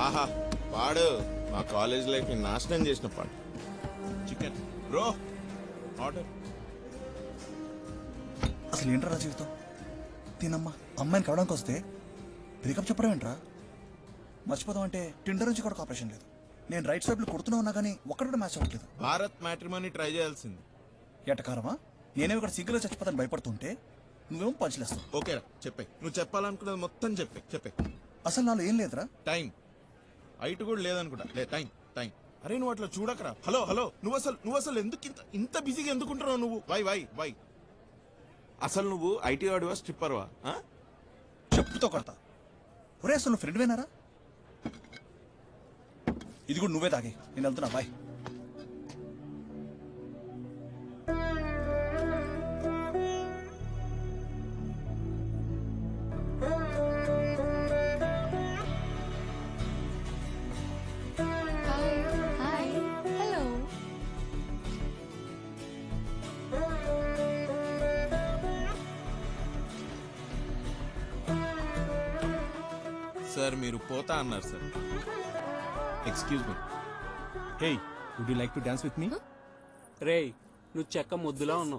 ఆహా పాడు మా కాలేజ్ లైఫ్ ని నాశనం చేసిన పాడు. Chicken bro order. అసలు ఏంట్రా జీవితం? తినమ్మా అమ్మాయిని కావడానికి వస్తే బ్రేకప్ చెప్పడం ఏంట్రా? మర్చిపోదాం అంటే టిండర్ నుంచి కూడా ఆపరేషన్ లేదు. నేను రైట్ స్వైప్ లో కొడుతూనే ఉన్నా కానీ ఒక్కడు మ్యాచ్ అవ్వట్లేదు. భారత్ మ్యాట్రిమోనీ ట్రై చేయాల్సింది. ఎటకారమా? నేనేమో ఇక్కడ సింగిల్ గా చచ్చిపోతాను భయపడుతుంటే నువ్వేమో పంచలేస్తావు. ఓకేరా చెప్పే, నువ్వు చెప్పాలనుకున్నది మొత్తం చెప్పే. అసలు నాలో ఏం లేదురా. టైం హైట్ కూడా లేదనుకుంటా. లే టైం టైం. అరే నువ్వు అట్లా చూడకరా. హలో నువ్వు అసలు ఎందుకు ఇంత బిజీగా ఎందుకుంటున్నావు నువ్వు? వై అసలు నువ్వు ఐటీ వాడివా స్ట్రిప్పర్వా? చెప్పుతో కొడతా. ఒరే అసలు నువ్వు ఫ్రెండ్ వేనారా? ఇది కూడా నువ్వే తాగి. నేను వెళ్తున్నా బాయ్. Hi hello. సార్ మీరు పోతా అన్నారు sir. Excuse me. Hey, would you like to dance with me? రేయ్ నువ్వు చెక్క ముద్దులా ఉన్నావు.